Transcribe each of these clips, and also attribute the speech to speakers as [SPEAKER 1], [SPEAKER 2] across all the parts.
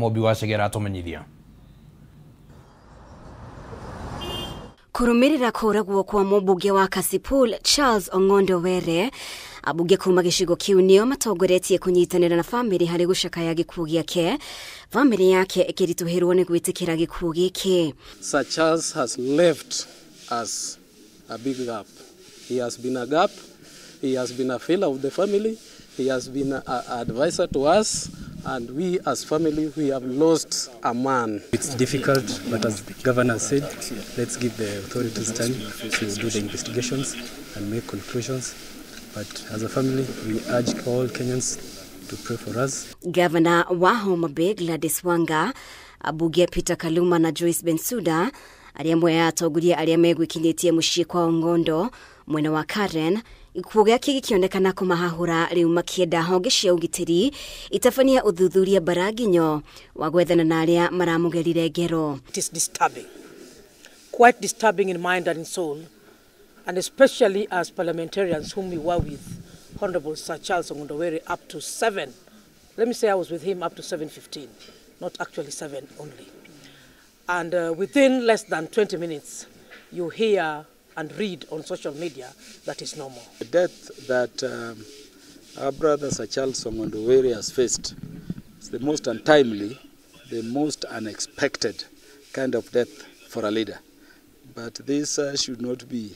[SPEAKER 1] Mobi Wachege atumenyithia.
[SPEAKER 2] Kurumirira kuragwo kwa mũmbunge wa Kasipul Charles Ong'ondo Were, abunge kuma gĩcigo kĩu nĩo matongoretie kũnyitanĩra na famĩlĩ harĩ gũcakaya gĩkuũ gĩake, famĩlĩ yake ĩkĩritũhĩrwo nĩ gwĩtĩkĩra gĩkuũ gĩkĩ.
[SPEAKER 3] Sir Charles has left us a big gap. He has been a gap. He has been a failure of the family. He has been an advisor to us. And we as family, we have lost a man.
[SPEAKER 4] It's difficult, but as the governor said, let's give the authorities time to do the investigations and make conclusions. But as a family, we urge all Kenyans to pray for us.
[SPEAKER 2] Governor wa Homa Bay Gladys Wanga, abunge Peter Kaluma na Joyce Bensouda, arĩa amwe atongoria arĩa megwikinyĩtie mũciĩ kwa Ong'ondo mwena wa Karen, ikuũ gĩake gĩkĩonekana kũmahahũra rĩu makĩenda honge cia ũgitĩri itabania ũthuthuria baraginyo wa gwethana na arĩa maramũgerire ngero.
[SPEAKER 5] It is disturbing, quite disturbing in mind and in soul, and especially as parliamentarians whom we were with, Honorable Sir Charles Ong'ondo Were, up to 7. Let me say I was with him up to 7:15, not actually 7 only. And within less than 20 minutes, you hear and read on social media that is normal.
[SPEAKER 3] The death that our brother Sir Charles Ong'ondo Were has faced is the most untimely, the most unexpected kind of death for a leader. But this should not be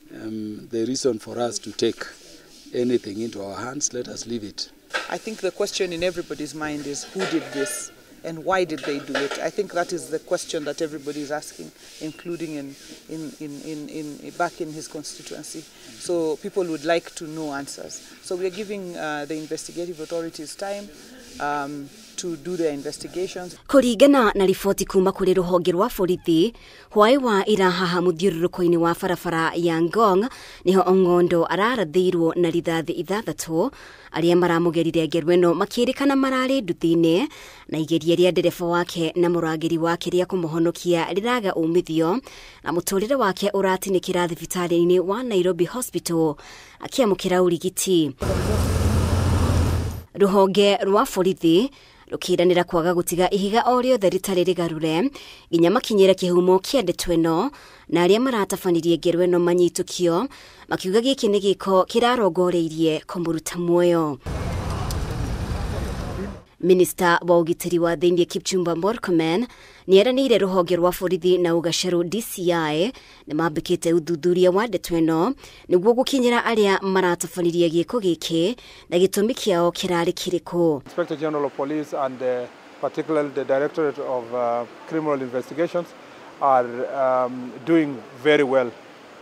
[SPEAKER 3] the reason for us to take anything into our hands. Let us leave it.
[SPEAKER 6] I think the question in everybody's mind is who did this and why did they do it? I think that is the question that everybody is asking, including in back in his constituency. So people would like to know answers. So we are giving the investigative authorities time to do their investigations.
[SPEAKER 2] Kũringana na riboti kuma kũrĩ rũhonge rwa borithi, hwaĩ wa ira haha mũthiũrũrũko-inĩ wa barabara ya Ngong niho Ong'ondo ararathĩirwo na rithathi 6, arĩa maramũgerire ngero ĩno makĩrĩkana mararĩ nduthi-inĩ, na igeria rĩa ndereba wake na mũrangĩri wake rĩa kũmũhonokia rĩraga umithio, na mũtũrĩre wake ũratinĩkĩra thibitarĩ-inĩ wa Nairobi Hospital akĩamũkĩra ũrigiti. Rũhonge rwa borithi rũkĩranĩra kwaga gũtiga ihiga o rĩothe rĩtarĩ rĩgarũre nginya makinyĩre kĩhumo kĩa ndeto ĩno, na arĩa maratabanirie ngero ĩno manyitũkio makiuga gĩkĩ nĩ gĩko kĩrarongoreirie kũmũruta muoyo. Minister wa ũgitĩri wa thĩinĩ Kipchumba Murkomen nĩeranĩire rũhonge rwa borithi na ũgacerũ DCI nĩmambĩkĩte ũthuthuria wa ndeto ĩno nĩguo gũkinyĩra arĩa maratabanirie gĩko gĩkĩ na gĩtũmi kĩao kĩrarĩ kĩrĩkũ.
[SPEAKER 7] Inspector General of Police and particularly the Directorate of Criminal Investigations are doing very well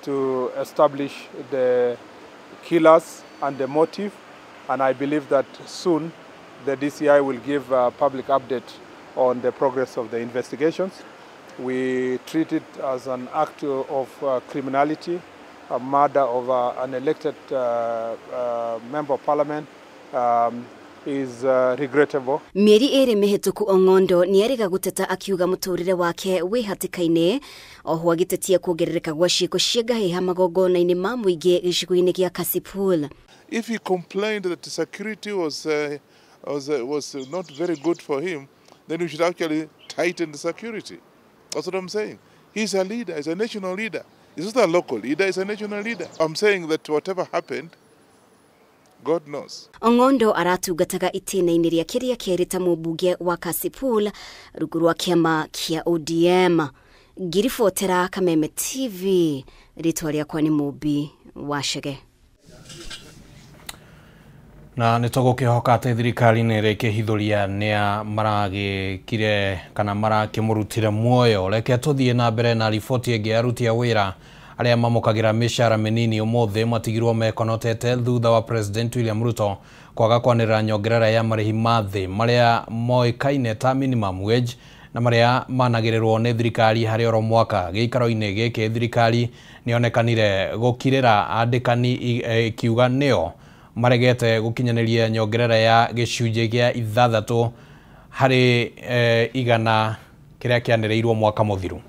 [SPEAKER 7] to establish the killers and the motive, and I believe that soon the DCI will give a public update on the progress of the investigations. We treat it as an act of criminality, a murder of an elected member of parliament is regrettable.
[SPEAKER 2] Mĩeri ĩrĩ mĩhĩtũku Ong'ondo nĩerĩga gũteta akiuga mũtũrĩre wake wĩ hatĩka-inĩ, oho agĩtetia kuongerereka gwa ciĩko cia ngahĩha magongona-inĩ ma mũingĩ gĩcigo-inĩ gĩa Kasipul.
[SPEAKER 8] If he complained that the security was not very good for him, then we should actually tighten the security. That's what I'm saying. He's a leader, he's a national leader. He's not a local leader, he's a national leader. I'm saying that whatever happened, God knows.
[SPEAKER 2] Ong'ondo aratungataga itĩna-inĩ rĩa kĩrĩa kĩerĩ ta mũmbunge wa Kasipul rungu rwa kĩama kĩa ODM. Ngiribotera Kameme TV, rĩtwa rĩakwa nĩ Mobi Wachege.
[SPEAKER 1] Na nĩtũgũkĩhoka atĩ thirikari nĩĩrĩkĩhithũria nĩa maragĩkire kana marakĩmũrutire muoyo. Reke tũthiĩ na mbere na riboti ĩngĩ ya aruti a wĩra arĩa mamũkagĩra mĩcara mĩnini ũmũthĩ matigirwo mekonotete thutha wa President William Ruto kwaga kwanĩrĩra nyongerera ya marĩhi ma thĩ marĩa moĩkaine ta minimum wage na marĩa managĩrĩrwo nĩ thirikari harĩ oro mwaka. Gĩikaro-inĩ gĩkĩ thirikari nĩonekanire gũkirĩra andĩkani ikiuga nĩo maregete gũkinyanĩria nyongerera ya gĩcunjĩ gĩa 6 harĩ 100 kĩrĩa kĩanĩrĩirwo mwaka mũthiru.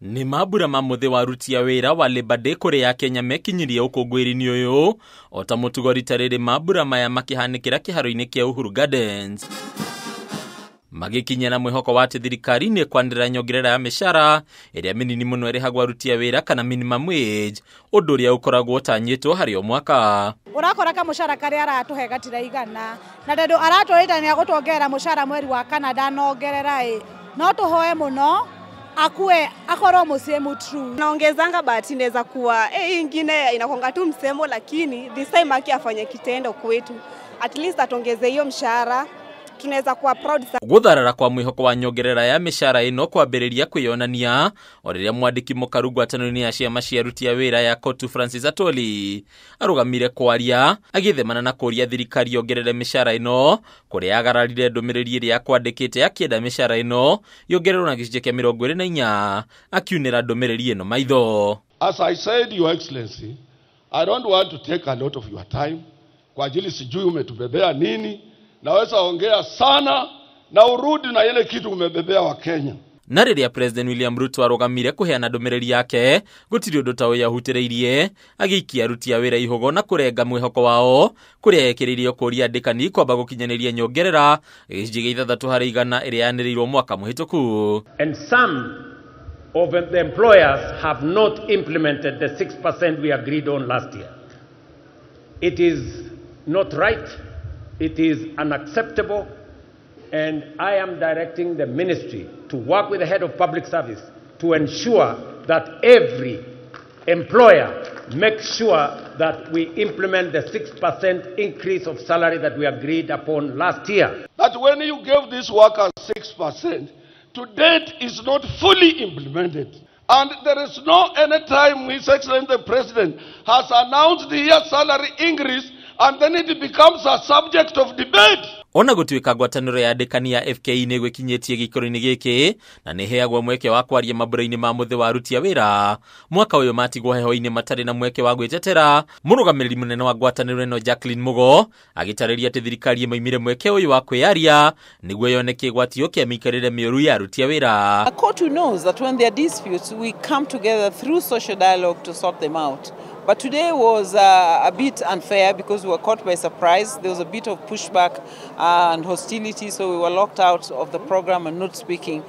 [SPEAKER 9] Ni mabura ma muthi wa aruti a wira wa Labour Day kuria Kenya mekinyirie ukungwiri-ini uyu ota mutugori tariri mabura maya makihanikira kiharo-ini kia Uhuru Gardens magikinyana mwihoko wa thirikari ni kwandira nyongerera ya mishara iria minini muno irihagwo aruti a wira kana minimum wage undu uria ukoragwo utanyitwo hari o mwaka
[SPEAKER 10] urakora ka mushara kari aratuhe gatira igana na ndendu aratwita ni agutwongerera mushara mweri wa Canada nongerera no tuhoe muno akue akoro musemu true
[SPEAKER 11] naongezanga but inaweza kuwa ingine inakonga tu msemo lakini this time afanye kitendo kwetu at least atongeze hiyo mshahara tunaweza kuwa proud
[SPEAKER 9] gutharara kwa mwihoko wa nyongerera ya mishara ino kwambiriria kwiyonania oriria mwandiki mukaru ngwataniro-ini ya ciama cia aruti a wira ya Kotu Francis Atoli arugamire kwaria agithemana na kuria thirikari yongerere mishara ino kuria agararire ndumiriri iria kwandikite akienda mishara ino yongererwo na gicunjĩ kia 24 akiunira ndumiriri ino maitho.
[SPEAKER 12] As I said, Your Excellency, I don't want to take a lot of your time kwa ajili sijui umetubebea nini. Naweza ongea sana na urudi na ile kitu umebebea wa Kenya.
[SPEAKER 9] Na riria President William Ruto arugamire kuheana ndumiriri yake gutiri undu ta uya hutireirie agiikia aruti a wira ihogo na kurenga mwihoko wao kuria yekiririo kuria andikani kwamba gukinyaniria nyongerera gicunjĩ gĩa 3% iria yaniriirwo mwaka muhituku.
[SPEAKER 13] And some of the employers have not implemented the 6% we agreed on last year. It is not right. It is unacceptable, and I am directing the ministry to work with the head of public service to ensure that every employer makes sure that we implement the 6% increase of salary that we agreed upon last year.
[SPEAKER 12] That when you give this worker 6%, to date is not fully implemented. And there is no any time His Excellency the President has announced the year salary increase and then it becomes a subject of debate.
[SPEAKER 9] Ona gutuika ngwataniro ya andikani ya FKI ni gwikinyitie gikoro-ini giki na ni heagwo mweke wa kwaria mabura-ini ma muthi wa aruti a wira mwaka uyu matigwo heho-ini matari na mweke wa gwitetera murugamiriri munene wa ngwataniro ino Jacqueline Mugo agitariria ati thirikari imaimire mweke uyu wa kwiaria niguo yoneke gwatio kia mikarire mioru ya aruti a wira.
[SPEAKER 6] A court knows that when there are disputes we come together through social dialogue to sort them out. But today was a bit unfair because we were caught by surprise. There was a bit of pushback and hostility, so we were locked out of the program and not speaking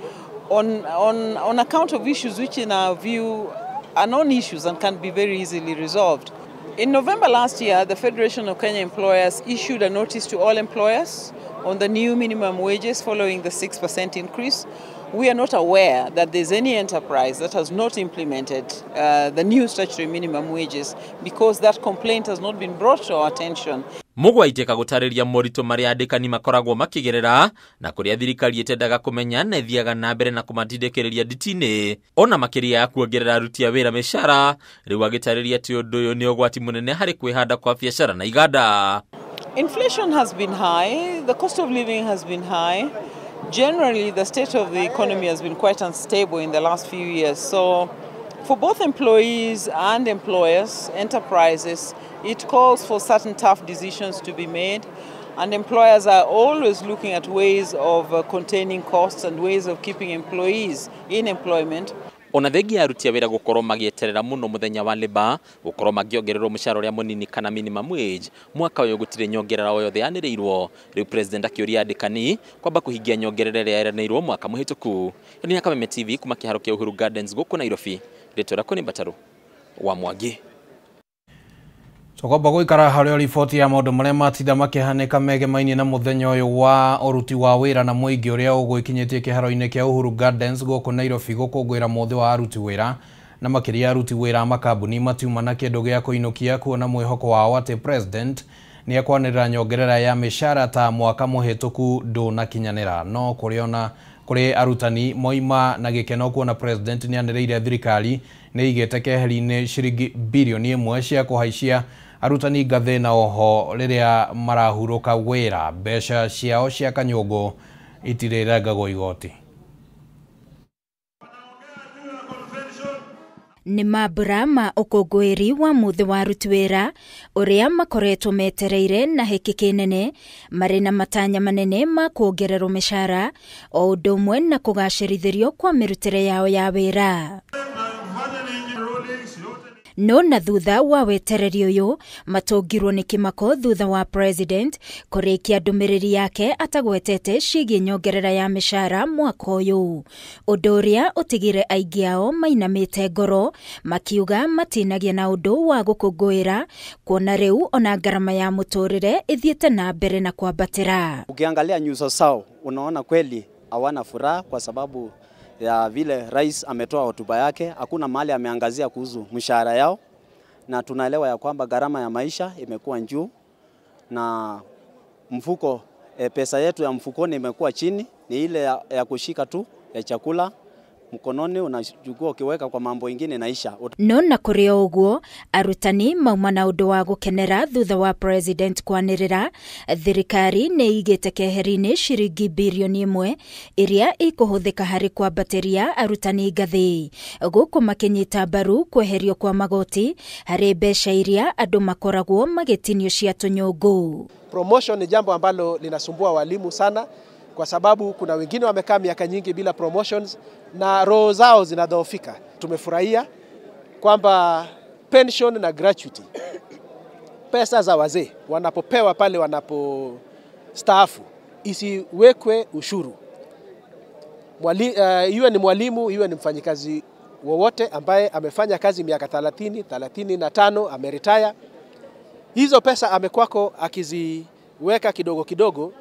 [SPEAKER 6] on account of issues which in our view are non-issues and can be very easily resolved. In November last year, the Federation of Kenya Employers issued a notice to all employers on the new minimum wages following the 6% increase. We are not aware that there's any enterprise that has not implemented the new statutory minimum wages because that complaint has not been brought to our attention.
[SPEAKER 9] Mugo aiteka gutariria morito maria andikani makoragwo makigerera na kuria thirikari itendaga kumenya na ithiaga na mbere na kumatindikiriria nditini ona makiria ya kuongerera aruti a wira mishara riu agitariria ati undu uyu ni ugwati munene hari kwihanda kwa biashara na iganda.
[SPEAKER 6] Inflation has been high, the cost of living has been high. Generally, the state of the economy has been quite unstable in the last few years. So, for both employees and employers, enterprises, it calls for certain tough decisions to be made. And employers are always looking at ways of containing costs and ways of keeping employees in employment.
[SPEAKER 9] Ona thengia aruti a wira gukorwo magieterera muno muthenya wa Labour gukorwo magiongererwo mushara uria munini kana minimum wage mwaka uyu gutire nyongerera o yothe yaniriirwo riu president akiuria andikani kwamba kuhingia nyongerera iria yaranirwo mwaka muhituku. Ni ya Kameme TV kuma kiharo kia Uhuru Gardens guku Nairobi ritora kuni Mbataru wa Mwangi.
[SPEAKER 1] Sokoba guikara hario riboti ya maundu maria matinda makihanika megemaini na muthenya uyu wa uruti wa wira na muingi uria ugwikinyitie kiharo-ini kia Uhuru Gardens guku Nairobi gukungwira muthi wa aruti wira na makiria aruti wira makambuni matiuma na kindu gia kuinukia kuona mwihoko wao ati president ni akwanirira nyongerera ya mishara ta mwaka muhituku nduna kinyanira no kuriona kuri arutani moima na gikeno kuona president ni anirire thirikari ni igete keheri-ini ciringi bilioni 1 cia kuhaicia arutani ngathe na oho riria marahuruka wira mbeca ciao cia kanyungu itirengagwo igoti.
[SPEAKER 14] Nĩ mambura ma ũkũngũĩri wa mũthĩ wa aruti wĩra ũrĩa makoretwo metereire na hĩkĩ kĩnene marĩ na matanya manene ma kuongererwo mĩcara o ũndũ ũmwe na kũgacĩrithĩrio kwa mĩrutĩre yao ya wĩra. No na thutha wa wetereri ũyũ matongirwo nĩ kĩmako thutha wa president kũrĩkia ndũmĩrĩri yake atagwetete ciĩgiĩ nyongerera ya mĩcara mwaka ũyũ, ũndũ ũrĩa ũtigire aingĩ ao mainamĩte ngoro makiuga matinagia na ũndũ wa gũkũngũĩra kuona rĩu ona ngarama ya mũtũrĩre ithiĩte na mbere na kwambatĩra.
[SPEAKER 15] Ukiangalia nyuso zao unaona kweli hawana furaha kwa sababu ya vile rais ametoa hotuba yake, hakuna mahali ameangazia kuhusu mshahara yao, na tunaelewa ya kwamba gharama ya maisha imekuwa juu na mfuko pesa yetu ya mfukoni imekuwa chini, ni ile ya kushika tu ya chakula mkononi unachukua ukiweka kwa mambo ingine naisha.
[SPEAKER 14] No na kũrĩ ũguo arutani mauma na ũndũ wa gũkenera thutha wa president kwanĩrĩra thirikari nĩ igĩte keheri-inĩ ciringi birioni 1 iria ikũhũthĩka harĩ kwambatĩria arutani ngathĩ, gũkũ makĩnyita mbaru kweherio kwa magoti harĩ mbeca iria andũ makoragwo magĩtinio cia tũnyũngũ.
[SPEAKER 16] Promotion ni jambo ambalo linasumbua walimu sana kwa sababu kuna wengine wamekaa miaka nyingi bila promotions na roho zao zinadhoofika. Tumefurahia kwamba pension na gratuity, pesa za wazee wanapopewa pale wanapostaafu, isiwekwe ushuru. Iwe ni mwalimu, iwe ni mfanyikazi wowote ambaye amefanya kazi miaka 30, 35, ameretire, hizo pesa amekwako akiziweka kidogo kidogo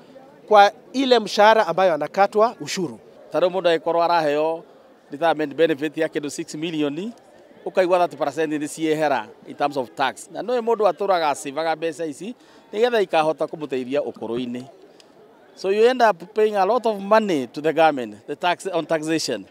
[SPEAKER 16] kwa ile mshahara ambayo anakatwa ushuru.
[SPEAKER 17] Taro mundu aikorwo araheo retirement benefit ya kindu 6 million ukaigwa 30% ni ciehera in terms of tax. Na no mundu aturaga sivaga mbeca ici nigetha ikahota kumuteithia ukuru-ini. So you end up paying a lot of money to the government, the tax on taxation.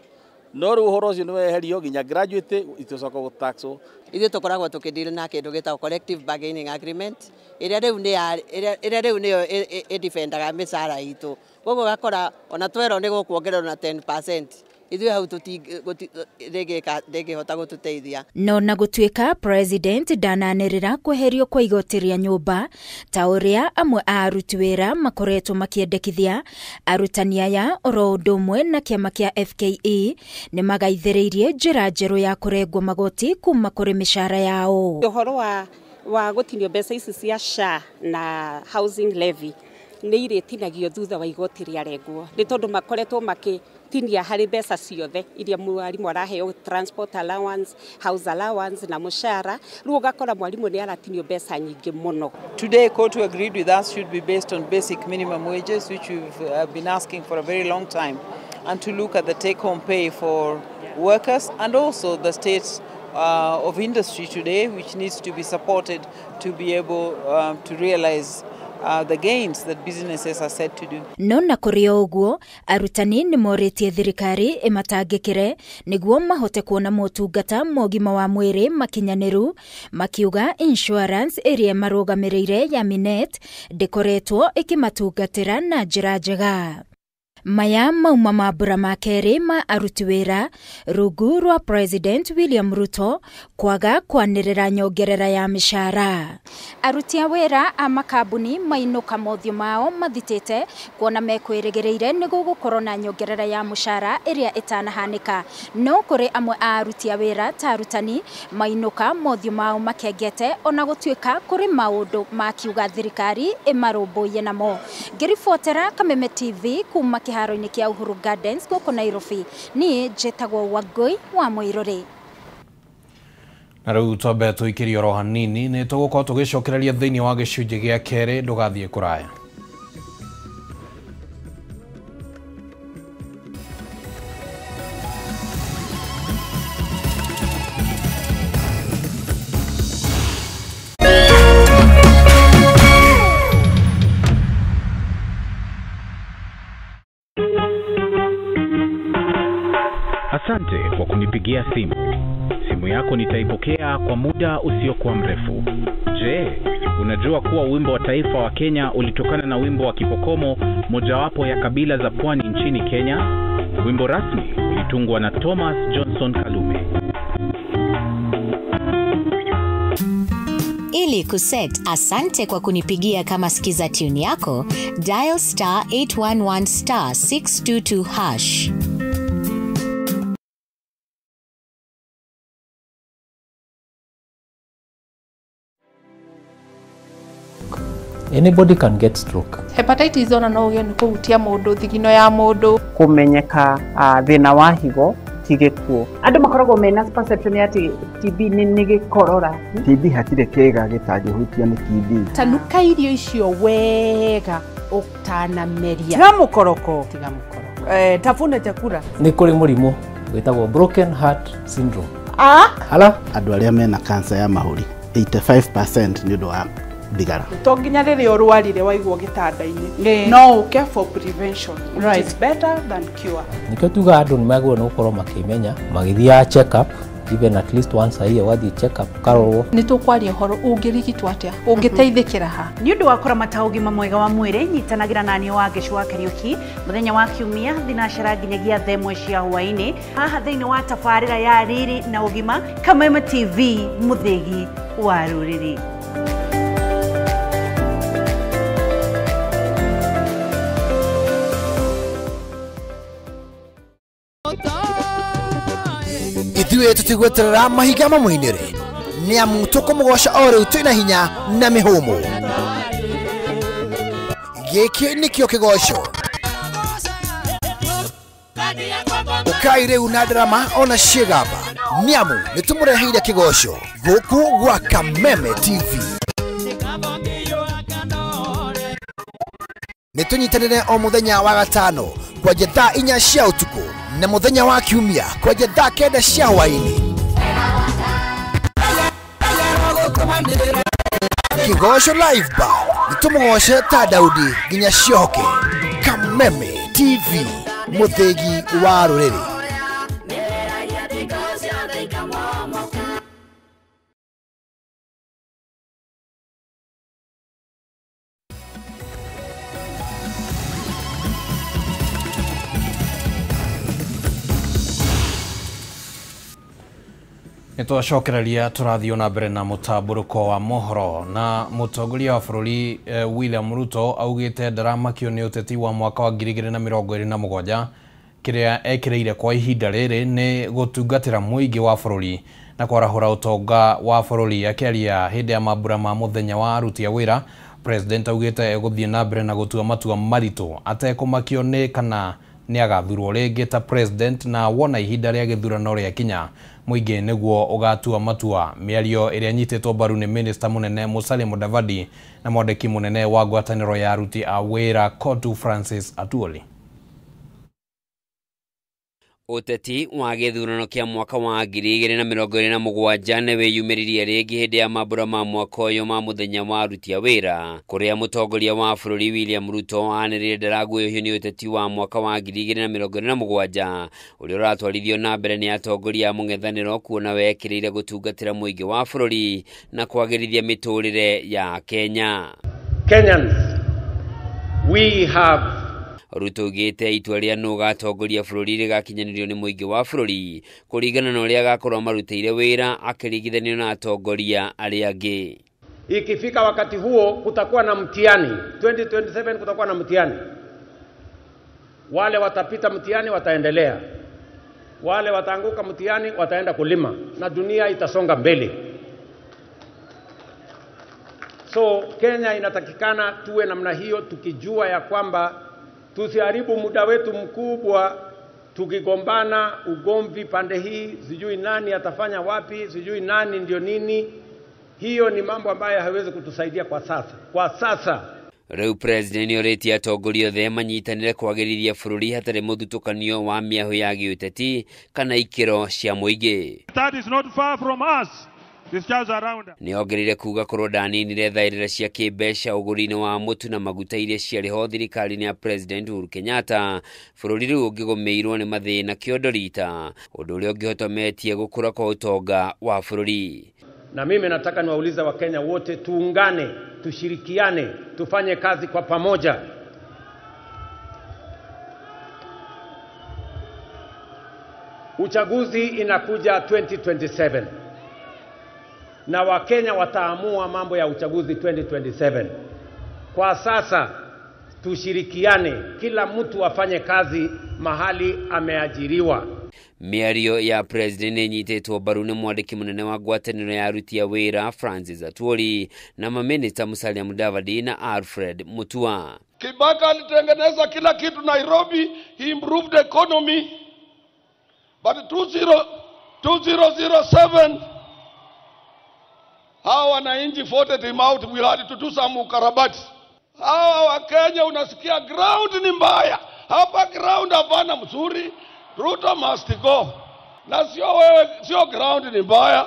[SPEAKER 17] No ruhoro cio nĩ weherio nginya graduate itocoka gutaxo.
[SPEAKER 18] Ithuĩ tũkoragwo tũkĩdeal na kĩndũ gĩtagwo collective bargaining agreement ĩrĩa rĩu nĩyo ĩdefendaga mĩcara itũ. Koguo gakora ona twerwo nĩ gũkuongererwo na 10%. Ithuĩ hau ndĩngĩhota gũtũteithia.
[SPEAKER 14] No na gũtuĩka president ndananĩrĩra kweherio kwa igoti rĩa nyũmba ta ũrĩa amwe a aruti wĩra makoretwo makĩendekithia, arutani aya oro ũndũ ũmwe na kĩama kĩa FKE nĩ magaithĩrĩirie njĩra njerũ ya kũrengwo magoti kuma kũrĩ mĩcara yao.
[SPEAKER 19] Ũhoro wa gũtinio mbeca ici cia SHA na housing levy nĩ irĩtinagio thutha wa igoti rĩarengwo, nĩ tondũ makoretwo tinia harĩ mbeca ciothe iria mwarimu araheo, transport allowance, house allowance na mushara, rĩu ũgakora mwarimu nĩ aratinio mbeca nyingĩ mũno.
[SPEAKER 6] Today, COTU agreed with us should be based on basic minimum wages, which we've been asking for a very long time, and to look at the take-home pay for workers and also the state of industry today, which needs to be supported to be able to realize the gains that businesses are said to do.
[SPEAKER 14] No na kũrĩ ũguo arutani nĩ morĩtie thirikari ĩmatangĩkĩre nĩguo mahote kuona motungata mogima wa mwĩrĩ makinyanĩru, makiuga insurance ĩrĩa marũgamĩrĩire ya Minet ndĩkoretwo ĩkĩmatungatĩra na njĩra njega. Maya mauma mambura ma kerĩ ma aruti wĩra rungu rwa President William Ruto kwaga kwanĩrĩra nyongerera ya mĩcara. Aruti a wĩra a makambuni mainũka mothiũ mao mathitĩte kuona mekwĩrĩgĩrĩire nĩ gũgũkorwo na nyongerera ya mũcara ĩrĩa ĩtanahanĩka. No kũrĩ amwe a aruti a wĩra ta arutani mainũka mothiũ mao makengete ona gũtuĩka kũrĩ maũndũ makiuga thirikari ĩmarũmbũiye namo. Ngĩribotera Kameme TV kuma kĩharo-inĩ kĩa Uhuru Gardens gũkũ Nairobi, niĩ njĩtagwo Wangui wa Mũirũrĩ.
[SPEAKER 1] Na rĩu twambe tũikĩrie oro hanini nĩ tũgũkorwo tũgĩcokereria thĩinĩ wa gĩcunjĩ gĩa kerĩ, ndũgathiĩ kũraya.
[SPEAKER 20] Asante kwa kunipigia simu. Simu yako nitaipokea kwa muda usiokuwa mrefu. Je, unajua kuwa wimbo wa taifa wa Kenya ulitokana na wimbo wa Kipokomo, mojawapo ya kabila za pwani nchini Kenya? Wimbo rasmi ulitungwa na Thomas Johnson Kalume.
[SPEAKER 21] Ili kuset asante kwa kunipigia kama skiza tune yako, dial *811 *622#.
[SPEAKER 22] Anybody can get stroke.
[SPEAKER 23] Hepatitis ona no uge ni kuhutia mundu thigino ya mundu.
[SPEAKER 24] Kumenyeka thina wa higo tigikuo.
[SPEAKER 25] Andu makoragwo mena perception ati TB ni gikorora.
[SPEAKER 26] TB hatire kega gitagihutia ni TB.
[SPEAKER 23] Tanuka irio icio wega utanameria.
[SPEAKER 5] Tiga mukoroko.
[SPEAKER 23] Tafuna chakula.
[SPEAKER 22] Ni kuri murimu witagwo broken heart syndrome.
[SPEAKER 26] Hala andu aria mena cancer ya mahuri 85% ni ndo wa thigara.
[SPEAKER 23] To nginya riri urwarire waigwo gitanda-ini no uke for prevention, right? It's better than cure.
[SPEAKER 22] Nikio tuga andu ni magwo no korwo makimenya magithia check up even at least once a year wathi check up karorwo.
[SPEAKER 23] Ni tukwaria horo ungirigitwa atia ungiteithikira ha
[SPEAKER 25] ni undu wa kuramata ugima mwega wa mwiri nyitanagira nani wa Gicua Kariuki muthenya wa kiumia thinacera nginyagia themwe cia hwaini haha thiini wa tabarira ya riri na ugima Kameme TV muthegi wa ruriri.
[SPEAKER 27] Ithuĩ tũtigweterera mahiga mamũinĩre nĩ amu tũkũmũgoca o rĩu twĩna hinya na mĩhũmũ. Gĩkĩ nĩkĩo kĩgoco ũkai rĩu na ndarama ona ciĩgamba nĩ amu nĩtũmũreheire kĩgoco gũkũ gwa Kameme TV. Nĩtũnyitanĩre o mũthenya wa gatano kwanjia thaa 4 cia ũtukũ na muthenya wa kiumia kwanjia thaa 9 cia hwaini. Kĩgoco live bar nĩtũmũgoce ta Daudi nginya ciohoke. Kameme TV muthegi wa rũrĩrĩ.
[SPEAKER 1] Nitwacokereria turathio na mbere na mutamburuko wa mohoro na mutongoria wa bururi William Ruto augite ndaramakio ni uteti wa mwaka wa 2027 kiria ekireire kwa ihinda riri ni gutungatira muingi wa bururi na kwarahura utonga wa bururi akiaria hindi ya mambura ma muthenya wa aruti a wira. President augite eguthie na mbere na gutua matua maritu atekumakio ni kana ni agathurwo ringi ta president na wona ihinda ria githurano ria kinya muingi niguo ugatua matua. Miario iria nyitetwo mbaru ni minister munene Musalia Mudavadi na mwandiki munene wa ngwataniro ya aruti a wira Kotu Francis Atuoli.
[SPEAKER 28] Uteti wa githurano kia mwaka wa 2027 ni wiyumiririe ringi hindi ya mambura ma mwaka uyu ma muthenya wa aruti a wira kuria mutongoria wa bururi William Ruto anirire ndaraguoyohio ni uteti wa mwaka wa 2027 uria uratwarithio na mbere ni atongoria a mung'ethaniro kuona wekirire gutungatira muingi wa bururi na kwagirithia miturire ya Kenya.
[SPEAKER 13] Kenyans, we have
[SPEAKER 28] Ruto gite itua ria no gatongoria bururi rigakinyanirio ni muingi wa bururi kuringana na uria gakorwo marutire wira akirigithanio na atongoria aria angi.
[SPEAKER 13] Ikifika wakati huo kutakuwa na mtihani 2027, kutakuwa na mtihani. Wale watapita mtihani wataendelea, wale wataanguka mtihani wataenda kulima na dunia itasonga mbele. So Kenya inatakikana tuwe namna hiyo, tukijua ya kwamba tusiharibu muda wetu mkubwa tukigombana ugomvi pande hii, sijui nani atafanya wapi, sijui nani ndio nini. Hiyo ni mambo ambayo haiwezi kutusaidia kwa sasa.
[SPEAKER 28] Rĩu president nĩorĩtie atongoria othe manyitanĩre kwagĩrithia bũrũri hatarĩ mũthutũkanio wa mĩahũ ya gĩũteti kana ikĩro cia mũingĩ.
[SPEAKER 29] That is not far from us.
[SPEAKER 28] Nĩongereire kuga korwo ndaninire thaĩrĩra cia kĩmbeca ũgũri-inĩ wa mũtu na maguta iria ciarĩho thirikari-inĩ ya President Uhuru Kenyatta, bũrũri rĩu ũngĩgũmĩirwo nĩ mathĩna kĩondorita, ũndũ ũrĩa ũngĩhotometie gũkũra kwa ũtonga wa bũrũri.
[SPEAKER 13] Na mimi nataka niwaulize Wakenya wote tuungane, tushirikiane, tufanye kazi kwa pamoja. Uchaguzi inakuja 2027. na Wakenya wataamua mambo ya uchaguzi 2027. Kwa sasa tushirikiane, kila mtu afanye kazi mahali ameajiriwa.
[SPEAKER 28] Miario ya president nyitetwo mbaru nĩ mwandĩki mũnene wa ngwatanĩro ya aruti a wĩra Francis Atwoli na maminista Musalia Mudavadi na Alfred Mutua.
[SPEAKER 2] Kibaki alitengeneza kila kitu Nairobi, he improved the economy, but 2007 hawa wananchi voted him out. We had to do some ukarabati. Hawa wa Kenya unasikia ground ni mbaya, hapa ground hapana mzuri, Ruto must go. Na sio ground ni mbaya,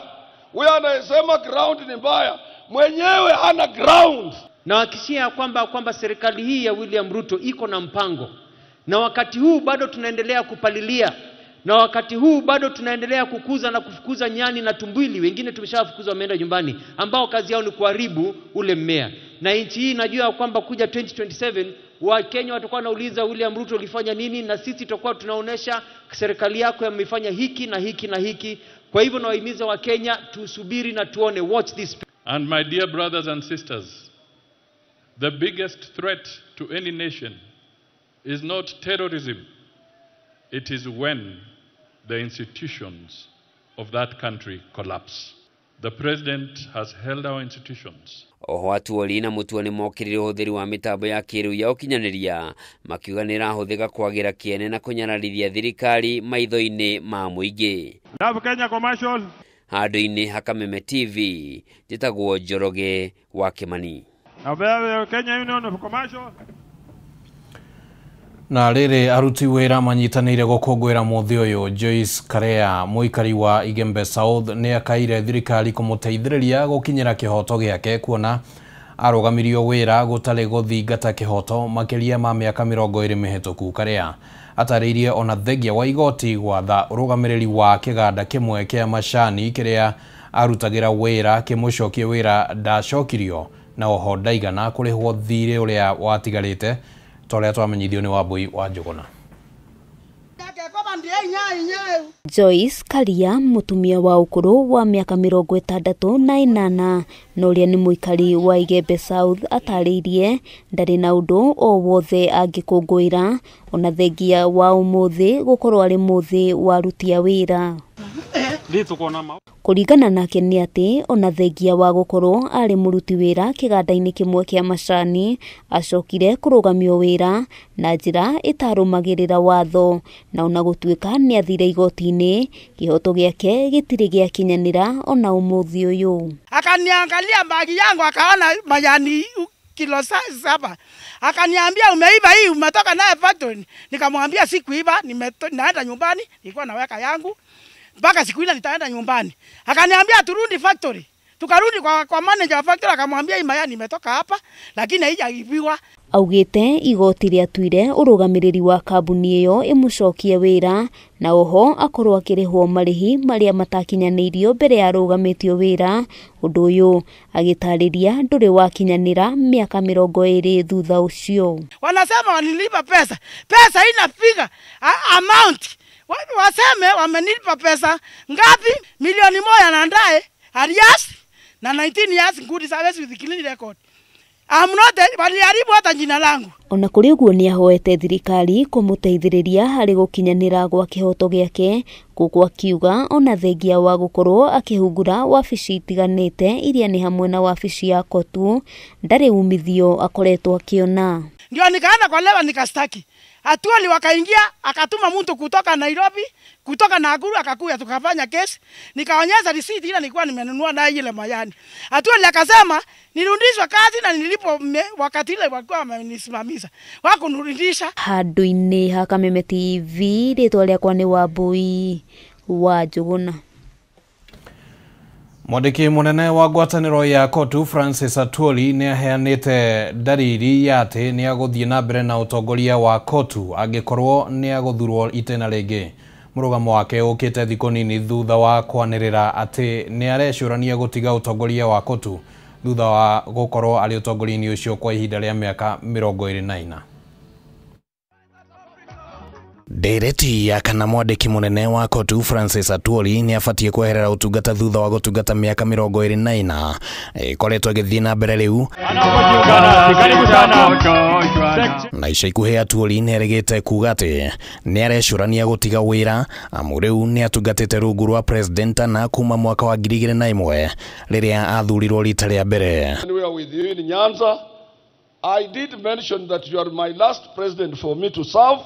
[SPEAKER 2] wewe anasema ground ni mbaya, mwenyewe hana ground.
[SPEAKER 3] Na wakishia kwamba serikali hii ya William Ruto iko na mpango, na wakati huu bado tunaendelea kupalilia, na wakati huu bado tunaendelea kukuza na kufukuza nyani na tumbili, wengine tumeshafukuza wameenda nyumbani, ambao kazi yao ni kuharibu ule mmea. Na nchi hii najua kwamba kuja 2027 wa Kenya watakuwa wanauliza William Ruto ulifanya nini, na sisi tutakuwa tunaonesha serikali yako imefanya hiki na hiki na hiki. Kwa hivyo nawahimiza wa Kenya tusubiri na tuone, watch this.
[SPEAKER 29] And my dear brothers and sisters, the biggest threat to any nation is not terrorism. It is when the institutions of that country collapse. The president has held our institutions.
[SPEAKER 28] Oho Atwoli na Mutua nĩ mokĩrire ũhũthĩri wa mĩtambo ya kĩrĩu ya ũkinyanĩria, makiuga nĩ ĩrahũthĩka kwagĩra kĩene na kũnyararithia thirikari maitho-inĩ ma mũingĩ.
[SPEAKER 29] Love Kenya Commercial.
[SPEAKER 28] Handũ-inĩ ha Kameme TV, njĩtagwo Njoroge wa Kĩmani.
[SPEAKER 29] Kenya Union of Commercial.
[SPEAKER 1] Na rĩrĩ aruti wĩra manyitanĩire gũkũngũĩra mũthĩ ũyũ, Joyce Karea mũikari wa Igembe South nĩ akaire thirikari kũmũteithĩrĩria gũkinyĩra kĩhoto gĩake, kuona arũgamirio wĩra gũtarĩ gũthingata kĩhoto makĩria ma mĩaka 20 mĩhĩtũku. Karea atarĩirie ona thengia wa igoti gwatha ũrũgamĩrĩri wa kĩganda kĩmwe kĩa macani kĩrĩa arutagĩra wĩra kĩmũcokie wĩra ndacokirio, na oho ndaigana kũrĩhwo thirĩ ũrĩa watigarĩte tolea twamenyithio nĩ Wambui wa Njuguna.
[SPEAKER 4] Joyce Karea mutumia wa ukuru wa miaka 68 na uria ni muikari wa Igembe South ataririe ndari na undu o wothe angikungwira ona thengia wa umuthi gukorwo ari muthi wa rutia wira. Kuringana nake ni ati ona thengia wa gukorwo ari muruti wira kiganda-ini kimwe kia macani acokire kurugamio wira na njira itarumagirira watho, na ona gutuika ni athire igoti-ini kihoto giake gitiri giakinyanira ona umuthi uyu.
[SPEAKER 7] Akaniangalia bagi yangu akaona majani kilo 7, akaniambia umeiba hii, umetoka naye factory. Nikamwambia sikuiba, naenda nyumbani, nilikuwa naweka yangu mpaka siku ile nitaenda nyumbani. Akaniambia turudi factory. Tukarudi kwa manager wa factory, akamwambia hii mayani imetoka hapa lakini haijaibiwa.
[SPEAKER 4] Augite igoti riatuire urugamiriri wa kambuni iyo imucokie wira, na oho akorwo akirihwo marihi maria matakinyanirio mbere ya rugamitio wira. Undu uyu agitariria nduri wakinyanira miaka 20 thutha ucio.
[SPEAKER 7] Wanasema wanilipa pesa inapiga amount. Waseme wamenilipa pesa ngapi? Milioni 1 na ndae alias na 19 years good service with clean record. I'm not waliharibu hata jina langu.
[SPEAKER 4] Ona kuri uguo ni ahoete thirikari kumuteithiriria hari gukinyanira gwa kihoto giake, kuko akiuga ona thengia wa gukorwo akihungura wabici itiganite iria ni hamwe na wabici ya Kotu ndari umithio akoretwo akiona.
[SPEAKER 7] Ndio nikaenda kwa lewa nikastaki. Atwoli wakaingia, akatuma mtu kutoka Nairobi, kutoka Nakuru akakuja tukafanya kesi. Nikaonyesha receipt ile nilikuwa nimenunua na ile mayani. Atwoli akasema nirudishwe kazi na nilipo wakati ile walikuwa wamenisimamisha. Wakunirudisha.
[SPEAKER 4] Handũ-inĩ ha Kameme TV, rĩtwa rĩakwa nĩ Wambui wa Njuguna.
[SPEAKER 1] Mwandĩki munene wa ngwatanĩro ya Kotu Francis Atwoli nĩ aheanĩte ndariri ya atĩ nĩ agũthiĩ na mbere na ũtongoria wa Kotu angĩkorwo nĩ agũthurwo itena rĩngĩ. Mũrũgamo wake ũkĩte thikũ nini thutha wa kwanĩrĩra atĩ nĩ arecũrania gũtiga ũtongoria wa Kotu thutha wa gũkorwo arĩ ũtongoria-inĩ ũcio kwa ihinda rĩa mĩaka 24. Ndereti ya kana mwandiki munene wa kotu Francis Atwoli ni afatie kweherera utungata thutha wa gutungata miaka 24 ikoretwo igithii na mbere riu na ica ikuhi Atwoli ni erigite kuga ati ni arecurania gutiga wira amu riu ni atungatite rungu rwa president na kuma mwaka wa 2001 riria athurirwo rita ria mbere.
[SPEAKER 2] I did mention that you are my last president for me to serve.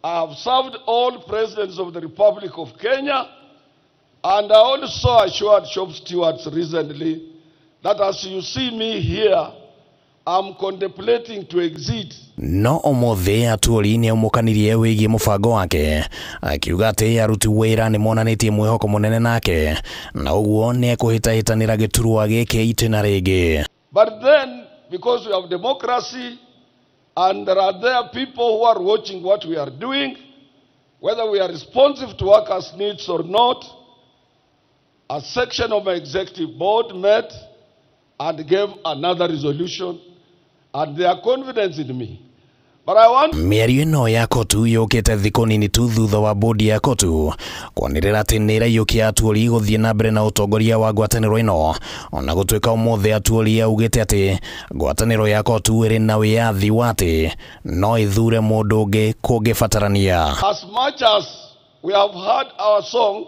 [SPEAKER 2] I have served all presidents of the Republic of Kenya, and I also assured shop stewards recently that as you see me here, I'm contemplating to exit.
[SPEAKER 1] No omothe Atwoli ni umukanirie wigie mubango wake akiuga ati aruti wira ni monanitie mwihoko munene nake na uguo ni ekuhitahitanira giturwa giki itina ringi.
[SPEAKER 2] But then, because we have democracy and there are there people who are watching what we are doing, whether we are responsive to workers' needs or not, a section of my executive board met and gave another resolution, and they are confident in me. But I want
[SPEAKER 1] mĩario ĩno ya kotu yũkĩte thikũ nini tu thutha wa bodi ya kotu kwanĩrĩra atĩ nĩ ĩraiyũkia Atwoli gũthiĩ na mbere na ũtongoria wa ngwatanĩro ĩno, ona gũtuĩka ũmũthĩ Atwoli augĩte atĩ ngwatanĩro ya kotu ĩrĩ na wĩyathi wa atĩ no ithure mũndũ ũngĩ kũngĩbatarania.
[SPEAKER 2] As much as we have heard our song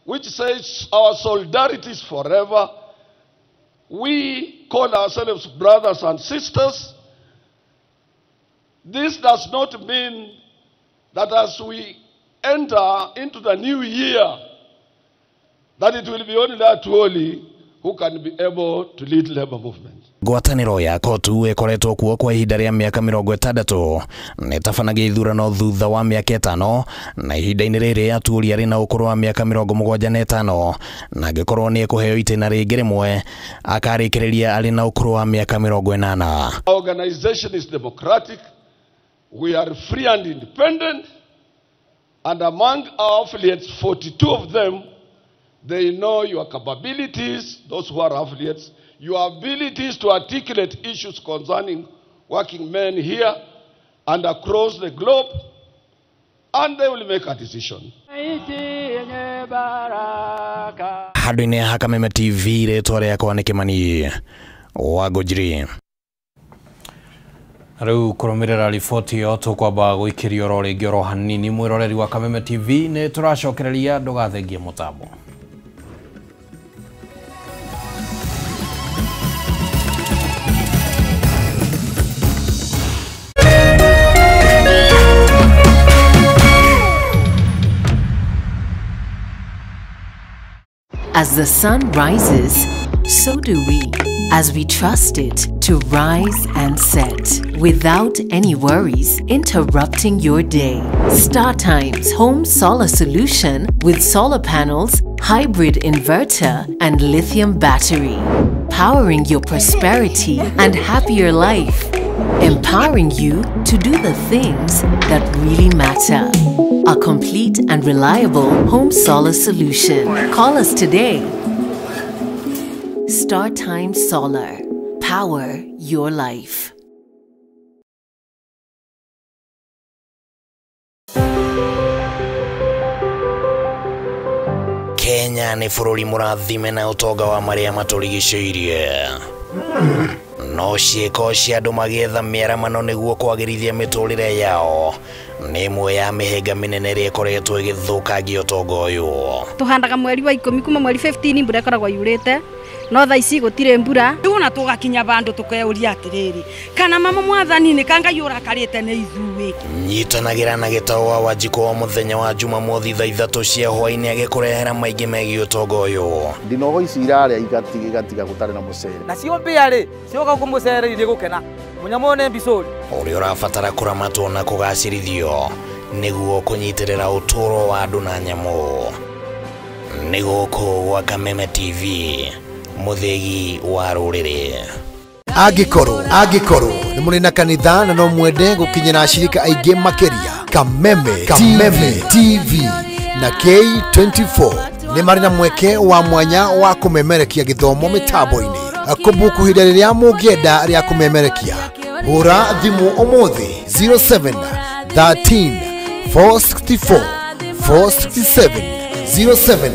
[SPEAKER 2] which says our solidarity is forever, we call ourselves brothers and sisters. This does not mean that as we enter into the new year, that it will be only Atwoli who can be able to lead labor movement.
[SPEAKER 1] Ngwatanĩro ya kotu ĩkoretwo kuo kwa ihinda rĩa mĩaka 60 nĩ tabanagia ithurano thutha wa mĩaka 5 na ihinda-inĩ rĩrĩ Atwoli arĩ na ũkũrũ wa mĩaka 75 na angĩkorwo nĩ ekuheo itĩna rĩngĩ rĩmwe akarĩkĩrĩria arĩ na ũkũrũ wa mĩaka 80.
[SPEAKER 2] Our organization is democratic. We are free and independent, and among our affiliates, 42 of them, they know your capabilities, those who are affiliates, your abilities to articulate issues concerning working men here and across the globe, and they will make a decision.
[SPEAKER 1] Handũ-inĩ ha Kameme TV rĩtwa rĩakwa nĩ Kĩmani Wangũnjiri. Rĩu kũrũmĩrĩra riboti ĩyo tũkwamba gũikĩria oro rĩngĩ oro hanini mwĩroreri wa Kameme TV nĩ tũracokereria ndũgathengie mũtambo.
[SPEAKER 8] As the sun rises, so do we, as we trust it to rise and set without any worries interrupting your day. StarTimes Home Solar Solution with solar panels, hybrid inverter, and lithium battery. Powering your prosperity and happier life. Empowering you to do the things that really matter. A complete and reliable home solar solution. Call us today. StarTimes Solar. Power your life.
[SPEAKER 1] Kenya nĩ bũrũri mũrathime na ũtonga wa marĩa matũrigicĩirie. No ciĩko cia andũ magĩetha mĩaramano nĩguo kwagĩrithia mĩtũrĩre yao nĩ ĩmwe ya mĩhĩnga mĩnene ĩrĩa ĩkoretwo ĩgĩthũkangia ũtonga ũyũ.
[SPEAKER 9] Tũhandaga mweri wa 10 kuma mweri 15 mbura ĩkoragwo yurĩte, no thaa ici gũtirĩ mbura. Rĩu na tũgakinya bandũ tũkeuria atĩrĩrĩ, kana mama mwathani nĩ kanga yũrakarĩte nĩ ithuĩ.
[SPEAKER 1] Nyitanagĩra na Gĩtaũ wa Wanjikũ wa mũthenya wa Jumamothi thaa 3 cia hwaĩ-inĩ agĩkũrehera maingĩ megiĩ ũtonga ũyũ.
[SPEAKER 10] Ndinogo ici irarĩa igatiga gũtarĩ na mũcere.
[SPEAKER 11] Na cio mbĩa-rĩ, cioka kũmũcere irĩ gũkena. Mũnyamone mbicũri.
[SPEAKER 1] Ũrĩa ũrabatara kũramatwo na kũgacĩrithio nĩguo kũnyitĩrĩra ũtũũro wa andũ na nyamũ. Nĩ gũkũ gwa Kameme TV, mũthegi wa rũrĩrĩ.
[SPEAKER 27] Angĩkorwo nĩ mũrĩ na kanitha na no mwende gũkinyĩra acirika aingĩ makĩria, Kameme TV na K24 nĩ marĩ na mweke wa mwanya wa kũmemerekia gĩthomo mĩtambo-inĩ. Kũbuku hĩndĩ rĩrĩa mũngĩenda rĩa kũmemerekia, hũra thimũ ũmũthĩ 07 13 464 467 07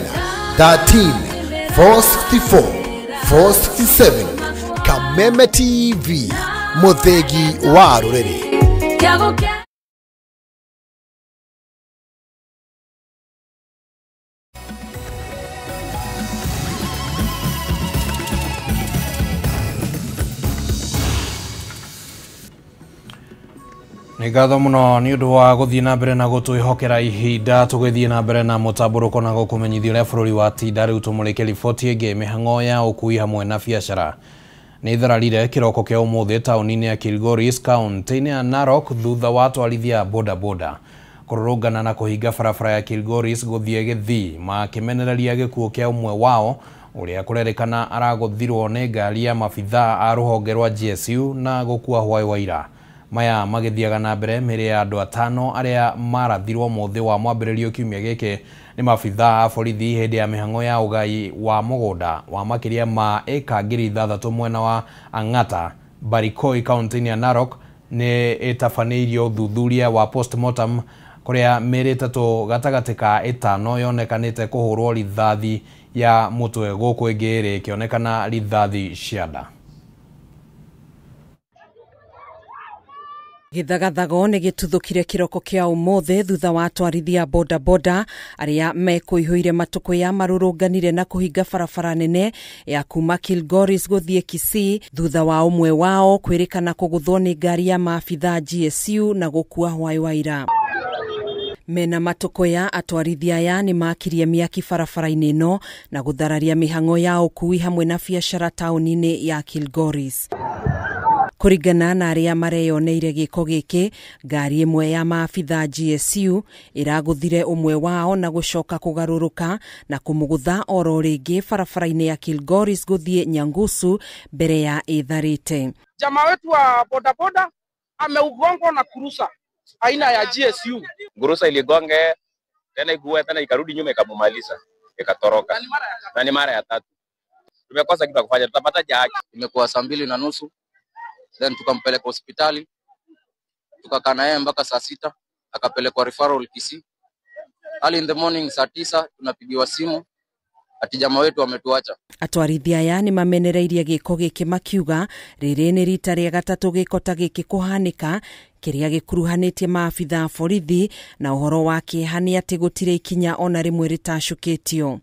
[SPEAKER 27] 13 464 467. Kameme TV, Muthegi wa Rureri.
[SPEAKER 1] Nĩ ngatho mũno nĩ ũndũ wa gũthiĩ na mbere na gũtwĩhokera ihinda tũgĩthiĩ na mbere na mũtambũrũko na gũkũmenyithia ũrĩa bũrũri wa tinda rĩu tũmũrĩke riboti ĩngĩ mĩhang'o ya ũkui hamwe na biacara nĩ thararire kĩroko kĩa ũmũthĩ taũni-inĩ ya Kilgoris kaunti-inĩ ya Narok thutha wa atwarithia bodaboda kũrũrũngana na kũhinga barabara ya Kilgoris gũthiĩ Gĩthii makĩmenereria gĩkuũ kĩa ũmwe wao ũrĩa kũrerĩkana aragũthirwo nĩ ngari ya mabithaa a rũhonge rwa GSU na gũkua hwaĩ wa ira. Maya magĩthiaga na mbere mĩrĩ ya andũ atano arĩa marathirwo mũthĩ wa mwambĩrĩrio kiumia gĩkĩ nĩ mabithaa a borithi hĩndĩ ya mĩhang'o ya ũgai wa mũgũnda wa makĩria ma ĩka 6,000 mwena wa Ang'ata, Barikoi kaunti-inĩ ya Narok nĩ ĩtabanĩirio ũthuthuria wa postmortem kũrĩa mĩrĩ ĩtatũ gatagatĩ ka ĩtano yonekanĩte kũhũrwo rithathi ya mũtwe gũkũ ĩngĩ ĩrĩ ĩkĩonekana rithathi cia nda.
[SPEAKER 6] Githagathago nĩ gĩtuthũkire kĩroko kĩa ũmũthĩ thutha wa atwarithia bodaboda arĩa mekũihũire matukũ ya marũrũnganire na kũhinga barabara nene ya kuma Kilgoris gũthiĩ Kisii thutha wa ũmwe wao kwĩrĩkana kũgũthwo nĩ ngari ya maabithaa GSU na gũkua hwaĩ wa ira. Mena matokoya atwarithia aya nĩ makirie mĩaki barabara-inĩ ĩno na gũthararia mĩhang'o ya ũkui hamwe na biacara taũni-inĩ ya Kilgoris. Kũringana na arĩa mareyoneire gĩko gĩkĩ, ngari ĩmwe ya maabithaa GSU ĩragũthire ũmwe wao na gũcoka kũgarũrũka na kũmũgũtha oro rĩngĩ barabara-inĩ ya Kilgoris gũthiĩ Nyangusu mbere ya ĩtharĩte.
[SPEAKER 12] Jamaa wetu wa bodaboda ameugongwa na kurusa aina ya GSU. Kurusa iligonge tena ikuwe tena ikarudi nyuma ikamumaliza ikatoroka. Na ni mara ya tatu. Tumekosa kitu kufanya, tutapata haki. Imekuwa saa 2:30. Then tukampeleka hospitali, tukakaa naye mpaka saa 6, akapelekwa referral Kisii. Early in the morning saa 9 tunapigiwa simu ati jamaa wetu ametuacha. Atwarithia aya nĩ mamenereirie gĩko gĩkĩ makiuga rĩrĩ nĩ rita rĩa gatatũ gĩko ta gĩkĩ kũhanĩka kĩrĩa gĩkuruhanĩtie maabithaa borithi na ũhoro wa kĩeha nĩ atĩ gũtirĩ ikinya ona rĩmwe rĩtacukĩtio.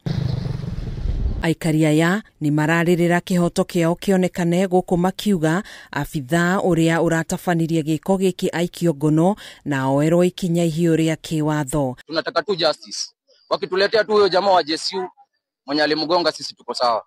[SPEAKER 12] Aikari aya nĩ mararĩrĩra kĩhoto kĩao kĩonekane gũkũ makiuga abithaa ũrĩa ũratabanirie gĩko gĩkĩ aikio ngono na oerwo ikinya ihiũ rĩa kĩwatho. Tunataka tu justice. Wakituletea tu huyo jamaa wa GSU mwenye alimgonga sisi tuko sawa.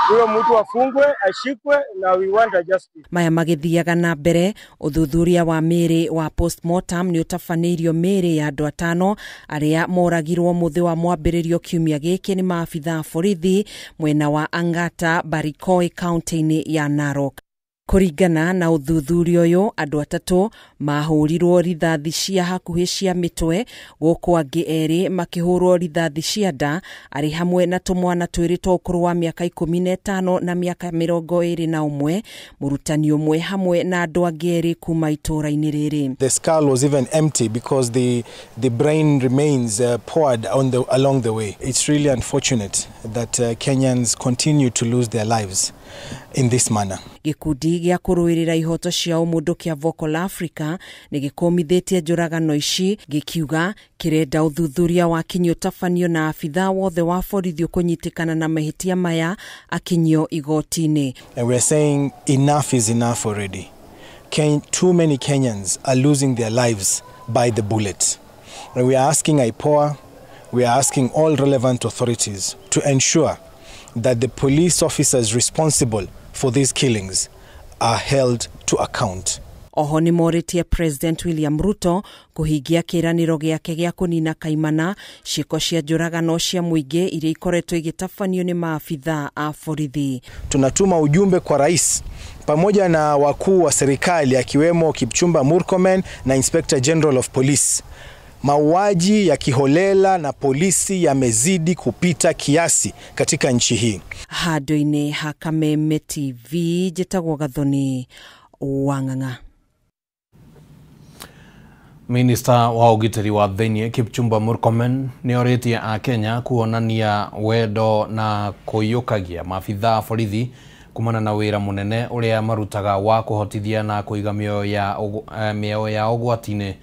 [SPEAKER 12] Huyo mtu afungwe, ashikwe na we want a justice. Maya magĩthiaga na mbere ũthuthuria wa mĩrĩ wa postmortem nĩ ũtabanĩirio mĩrĩ ya andũ atano arĩa moragirwo mũthĩ wa mwambĩrĩrio kiumia gĩkĩ nĩ maabithaa borithi mwena wa Ang'ata, Barikoi kaunti-inĩ ya Narok. Kũringana na ũthuthuria ũyũ, andũ atatũ mahũrirwo rithathi cia hakuhĩ cia mĩtwe gũkũ angĩ erĩ makĩhũrwo rithathi cia nda arĩ hamwe na tũmwana twĩrĩ twa ũkũrũ wa mĩaka 15 na mĩaka 21, mũrutani ũmwe hamwe na andũ angĩ erĩ kuma itũũra-inĩ rĩrĩ.
[SPEAKER 14] The skull was even empty because the brain remains poured along the way. It's really unfortunate that Kenyans continue to lose their lives in this manner.
[SPEAKER 6] Gĩkundi gĩa kũrũĩrĩra ihoto cia ũmũndũ kĩa Vocal Africa nĩ gĩkomithĩtie njũragano ici gĩkiuga kĩrenda ũthuthuria wa kinyi ũtabanio na abithaa wothe wa borithi kũnyitĩkana na mahĩtia maya akinyo igoti-inĩ.
[SPEAKER 14] And we are saying enough is enough already. Too many Kenyans are losing their lives by the bullet. And we are asking IPOA, we are asking all relevant authorities to ensure that the police officers responsible for these killings are held to account.
[SPEAKER 6] Oho nĩ morĩtie President William Ruto kũhingia kĩranĩro gĩake gĩa kũnina kaimana ciĩko cia njũragano cia mũingĩ iria ikoretwo igĩtabanio nĩ maabithaa a borithi.
[SPEAKER 14] Tunatuma ujumbe kwa rais pamoja na wakuu wa serikali akiwemo Kipchumba Murkomen na Inspector General of Police. Mauaji ya kiholela na polisi yamezidi kupita kiasi katika nchi hii.
[SPEAKER 6] Handũ-inĩ ha Kameme TV njĩtagwo Gathoni Wang'ang'a.
[SPEAKER 1] Minister wa ugitiri wa thĩinĩ Kipchumba Murkomen nĩ orĩtie a Kenya kuonania wendo na kũiyũkagia maabitha borithi kumana na wĩra mũnene ũrĩa marutaga wa kũhotithia na kũiga mĩoyo ya ũgwati-inĩ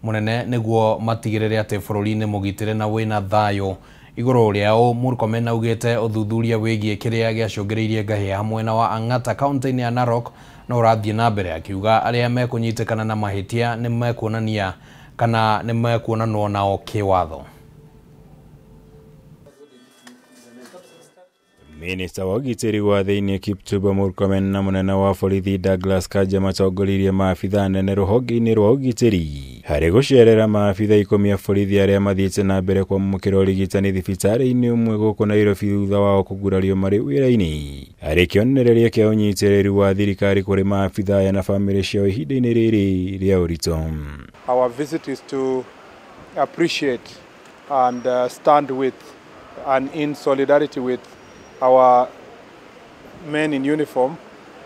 [SPEAKER 1] mũnene nĩguo matigĩrĩre atĩ bũrũri nĩ mũgitĩre na wĩna thayũ. Igũrũ rĩao Murkomen augĩte ũthuthuria wĩgiĩ kĩrĩa gĩacũngĩrĩirie ngahĩha mwena wa Ang'ata kaunti-inĩ ya Narok no ũrathiĩ na mbere, akiuga arĩa mekũnyitĩkana na mahĩtia nĩ mekuonania kana nĩ mekuonanwo nao kĩwatho.
[SPEAKER 5] Minister wa ugitiri wa thĩinĩ Kipchumba Murkomen na mũnene wa borithi Douglas Kanja matongoririe maabitha nene rũhonge-inĩ rwa ugitiri harĩ gũcerera maabitha 10 a borithi arĩa mathiĩte na mbere kwamũkĩra ũrigitani thibitarĩ-inĩ ũmwe gũkũ Nairobi thutha wao kũgurario marĩ wĩra-inĩ, harĩ kĩonereria kĩa ũnyitĩrĩri wa thirikari kũrĩ maabitha aya na bamĩrĩ ciao ihinda-inĩ rĩrĩ rĩa ũritũ.
[SPEAKER 15] Our visit is to appreciate and stand with and in solidarity with our men in uniform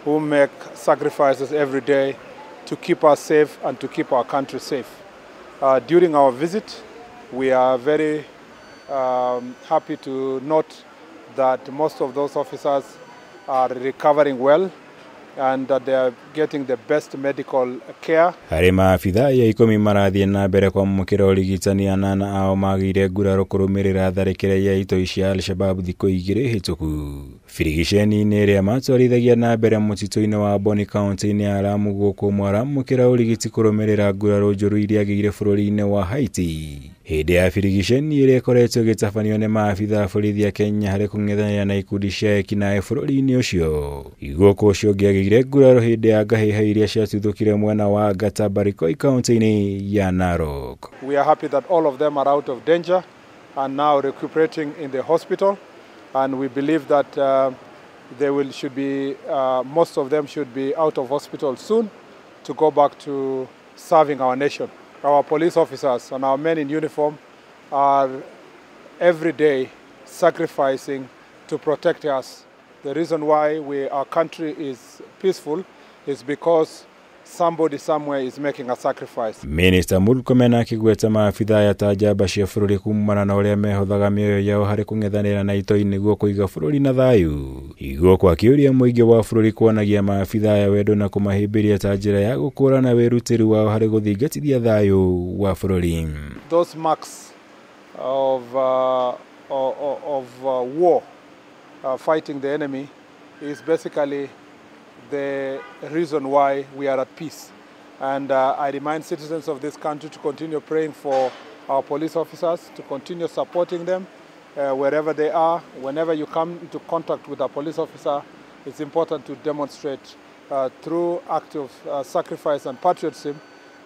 [SPEAKER 15] who make sacrifices every day to keep us safe and to keep our country safe. During our visit, we are very happy to note that most of those officers are recovering well and that they are getting the best medical care.
[SPEAKER 5] Harĩ maabitha ya 10 marathiĩ na mbere kwamũkĩra ũrigitani, anana ao magĩire nguraro kũrũmĩrĩra tharĩkĩra ya itoi cia Al-Shabaab thikũ 2 hĩtũku. Firigiceni-inĩ ĩrĩa matwarithagia na mbere mũtitũ-inĩ wa Boni kaunti-inĩ ya Lamu gũkũ maramũkĩra ũrigiti kũrũmĩrĩra nguraro njũru iria agĩire bũrũri-inĩ wa Haiti. Hĩndĩ ya firigiceni ĩrĩa ĩkoretwo ĩgĩtabanio nĩ maabitha borithi ya Kenya harĩ kũng'ethanĩra na ikundi cia ekinaĩ bũrũri-inĩ ũcio. Igũkũ ũcio ũngĩagĩire nguraro hĩndĩ ya ngahĩha iria ciatuthũkire mwena wa Gatabarikoi kaunti-inĩ ya Narok.
[SPEAKER 15] We are happy that all of them are out of danger and now recuperating in the hospital, and we believe that most of them should be out of hospital soon to go back to serving our nation. Our police officers and our men in uniform are every day sacrificing to protect us. The reason why our country is peaceful is because somebody somewhere is making a sacrifice.
[SPEAKER 5] Minister Murkomen akĩgweta maabitha ya ta njamba cia bũrũri kumana na ũrĩa mehothaga mĩoyo yao harĩ kũng'ethanĩra na itoi nĩguo kũiga bũrũri na thayũ. Igũkũ akĩũria mũingĩ wa bũrũri kuonagia maabitha ya wendo na kũmahĩmbĩria ta njĩra ya gũkũrana wĩrutĩri wao harĩ gũthingatithia thayũ wa bũrũri.
[SPEAKER 15] Those marks of war, fighting the enemy, is basically the reason why we are at peace. And I remind citizens of this country to continue praying for our police officers, to continue supporting them wherever they are. Whenever you come into contact with a police officer, it's important to demonstrate through acts of sacrifice and patriotism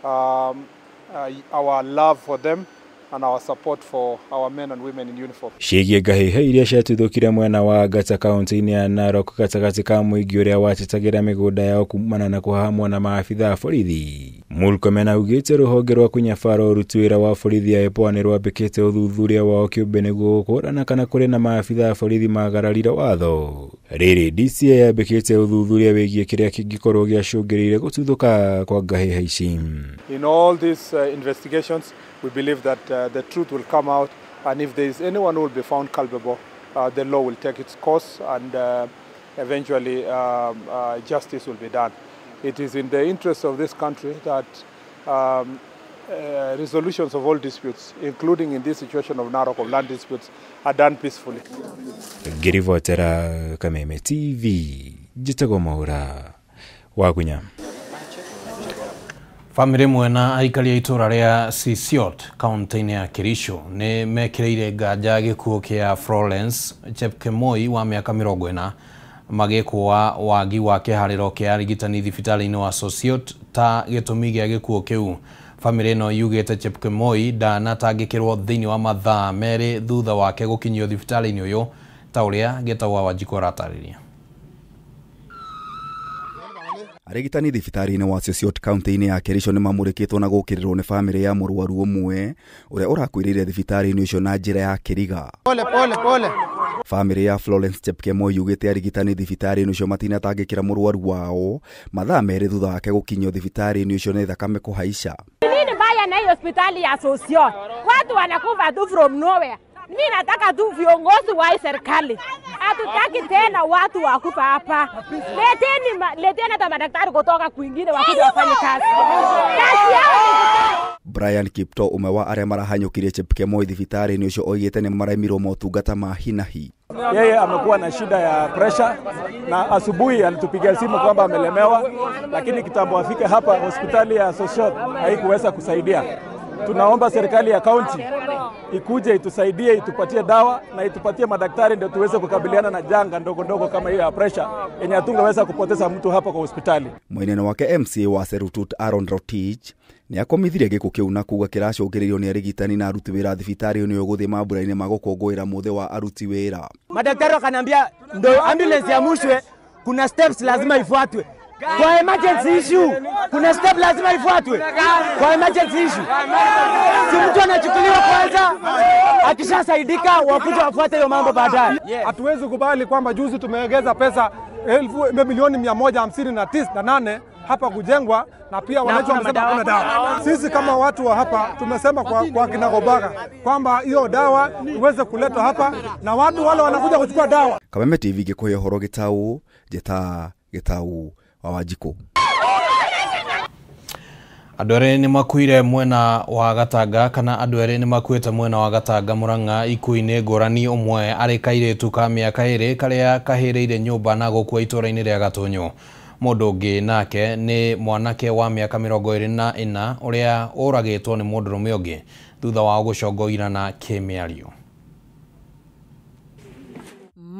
[SPEAKER 15] our love for them and our support for our men and women in uniform.
[SPEAKER 5] Ciĩgiĩ ngahĩha iria ciatuthũkire mwena wa Gata kaunti-inĩ ya Narok gatagatĩ ka mũingĩ ũrĩa watetagĩra mĩgũnda yao kumana na kũhahamwo na maabitha a borithi. Murkomen augĩte rũhonge rwa kũnyabara ũruti wĩra wa borithi ya EPOA nĩ rwambĩkĩte ũthuthuria wao kĩũmbe nĩguo gũkũrana kana kũrĩ na maabitha a borithi magararire watho. Rĩrĩ DCI yambĩkĩte ũthuthuria wĩgiĩ kĩrĩa kĩngĩkorwo gĩacũngĩrĩire gũtuthũka kwa ngahĩha ici.
[SPEAKER 15] In all these investigations, we believe that the truth will come out, and if there is anyone who will be found culpable, the law will take its course, and eventually justice will be done. It is in the interest of this country that resolutions of all disputes, including in this situation of Narok, of land disputes, are done peacefully.
[SPEAKER 5] Ngĩribotera Kameme TV, njĩtagwo Mwaura Wagunya.
[SPEAKER 1] Family mwena aikari a itũra rĩa Sisiot kaunti-inĩ ya Kericho nĩ mekĩrĩire nganja gĩkuũ kĩa Florence Chepkemoi wa mĩaka 40 magĩkũa wagi wa kĩharĩro kĩa arigitani thibitarĩ-inĩ wa Sisiot ta gĩtũmi gĩa gĩkuũ kĩu. Family ĩno yugĩte Chepkemoi ndanatangĩkĩrwo thĩinĩ wa mathaa merĩ thutha wake gũkinyio thibitarĩ-inĩ ũyũ ta ũrĩa Getawa Wanjikũ aratarĩria.
[SPEAKER 16] Arigitani thibitarĩ-inĩ wa Sisiot kaunti-inĩ ya Kericho nĩ mamũrĩkĩtwo na gũkĩrĩrwo nĩ bamĩrĩ ya mũrwaru ũmwe ũrĩa ũrakuĩrĩire thibitarĩ-inĩ ũcio na njĩra ya kĩriga. Bamĩrĩ ya Florence Chepkemoi yugĩte arigitani thibitarĩ-inĩ ũcio matinatangĩkĩra mũrwaru wao mathaa merĩ thutha wake gũkinyio thibitarĩ-inĩ ũcio nĩ thakame kũhaica.
[SPEAKER 17] mbaya na hii hospitali ya Sosion. Watu wanakufa tu from nowhere. Mimi nataka tu viongozi wa serikali. Hatutaki tena watu wakufa hapa. Leteni hata madaktari kutoka kwingine wakuje wafanye kazi. Kazi yao.
[SPEAKER 16] Brian Kipto umwe wa aria marahanyukirie Chepkemoi thibitari-ini ucio oigite ni maraimirwo motungata ma hinahi.
[SPEAKER 15] Yeye amekuwa na shida ya pressure na asubuhi alitupigia simu kwamba amelemewa, lakini kitambo afike hapa hospitali ya Sosion haikuweza kusaidia. Tunaomba serikali ya kaunti ikuje itusaidie, itupatie dawa na itupatie madaktari ndio tuweze kukabiliana na janga ndogo kama hiyo ya pressure yenye hatungeweza kupoteza mtu hapa kwa hospitali.
[SPEAKER 16] Mwinene wake MCA wa Serutut Aaron Rotich ni akomithirie giko kiu na kuga kiracungiririo ni arigitani na aruti wira thibitari-ini uyu guthi mambura-ini magukungwira muthe wa aruti wira.
[SPEAKER 11] Madaktari wakaniambia ndo ambulance ya mushwe kuna steps lazima ifuatwe. Kwa emergency issue kuna step lazima ifuatwe. Kwa emergency issue si mtu anachukuliwa kwanza, akishasaidika wakuja wafuate hiyo mambo baadaye.
[SPEAKER 15] Hatuwezi kubali kwamba juzi tumeongeza pesa milioni 158 hapa kujengwa na pia wananchi wanasema hakuna dawa. Sisi kama watu wa hapa tumesema kwa Kinagobaga kwamba hiyo dawa iweze kuletwa hapa na watu wale wanakuja kuchukua dawa.
[SPEAKER 16] Kameme TV gikuhe horo gitau gitau wa Wanjiku.
[SPEAKER 1] Andũ erĩ nĩ makuire mwena wa Gatanga kana andũ erĩ nĩ makuĩte mwena wa Gatanga Murang'a ikuũ-inĩ ngũrani, ũmwe arĩ kairĩtu ka mĩaka ĩrĩ karĩa kahĩrĩire nyũmba na gũkua itũũra-inĩ rĩa Gatunyu. Mũndũ ũngĩ nake nĩ mwanake wa mĩaka 24 ũrĩa ũragĩtwo nĩ mũndũrũme ũngĩ thutha wa gũcongoirana kĩmĩario.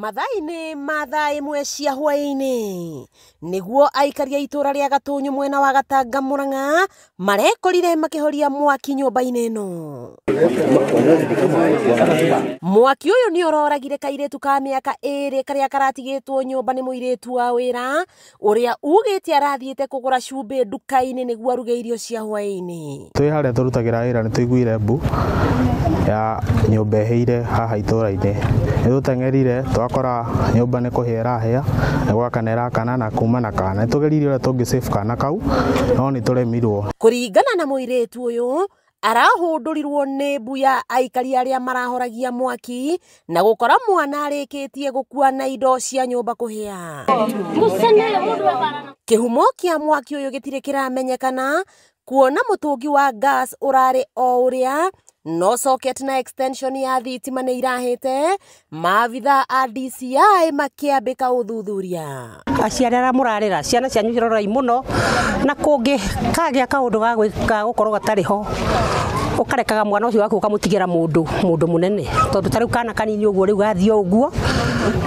[SPEAKER 18] Mathaa-inĩ ma thaa ĩmwe cia hwaĩ-inĩ nĩguo aikaria itũũra rĩa Gatunyu mwena wa Gatanga Murang'a marekorire makĩhoria mwaki nyũmba-inĩ ĩno. Mwaki ũyũ nĩ ũroragire kairĩtu ka mĩaka 2 karĩa karatigĩtwo nyũmba nĩ mũirĩtu wa wĩra ũrĩa ugĩte arathiĩte kũgũra cumbĩ nduka-inĩ nĩguo aruge irio cia hwaĩ-inĩ.
[SPEAKER 19] Twĩ harĩa tũrutagĩra wĩra nĩ tũiguire mbu ya nyũmba ĩhĩire haha itũũra-inĩ. Nĩ tũteng'erire twakora nyũmba nĩ kũhĩa ĩrahĩa na gwakanĩra kana na kuma na kana. Nĩ tũgeririe ũrĩa tũngĩ-save kana kau no nĩ tũremirwo.
[SPEAKER 18] Kũringana na mũirĩtu ũyũ arahũndũrirwo nĩ mbu ya aikari arĩa marahoragia mwaki na gũkora mwana arĩkĩtie gũkua na indo cia nyũmba kũhĩa. Kĩhumo kĩa mwaki ũyũ gĩtirĩ kĩramenyekana kuona mũtũngi wa gas ũrarĩ o ũrĩa no socket na extension ya thitima nĩ irahĩte, maabitha a DCI makĩambĩka ũthuthuria.
[SPEAKER 20] Aciari arĩa mũrarĩra ciana cianyu cirorai mũno na kũngĩ kagĩa kaũndũ ga gũkorwo gatarĩ ho ũkarekaga mwana ũcio waku ũkamũtigĩra mũndũ mũnene tondũ tarĩu kana kanini ũguo rĩu gathio ũguo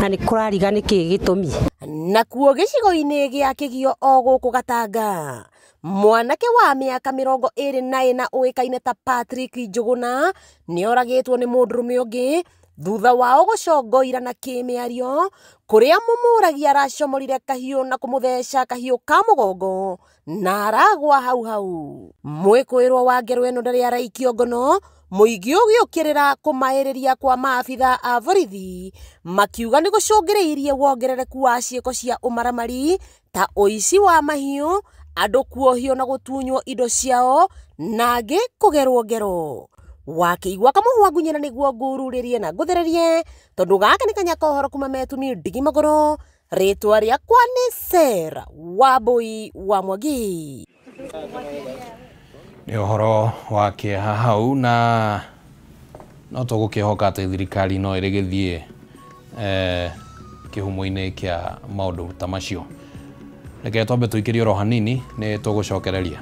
[SPEAKER 20] na nĩ kũrariga nĩkĩ gĩtũmi.
[SPEAKER 18] Nakuo gĩcigo-inĩ gĩa Kĩgio o gũkũ Gatanga mwanake wa mĩaka 24 ũĩkaine ta Patrick Njuguna nĩ oragĩtwo nĩ mũndũrũme ũngĩ thutha wao gũcongoirana kĩmĩario kũrĩa mũmũragia aracomorire kahiũ na kũmũtheca kahiũ ka mũgongo na aragwa hau. Mwĩkũĩrwo wa ngero ĩno ndarĩ araikio ngono, mũingĩ ũgĩũkĩrĩra kũmaĩrĩria kwa maabitha a borithi makiuga nĩ gũcũngĩrĩirie wongerereku wa ciĩko cia ũmaramari ta ũici wa mahiũ, andũ kuohio na gũtunywo indo ciao na angĩ kũgerwo ngero. Wakĩigua kamũhwa ngunyĩra nĩguo ngururĩrie na ngũthererie tondũ gaka nĩ kanya kohoro kuma Metumi Ndigi Magũrũ, rĩtwa rĩakwa nĩ Sera Wambui wa Mwangi.
[SPEAKER 1] Nĩ ũhoro wa kĩeha hau na no tũgũkĩhoka atĩ thirikari no ĩrĩgĩthiĩ kĩhumo-inĩ kĩa maũndũ ta macio. Reke twambe tũikĩrie oro hanini nĩ tũgũcokereria.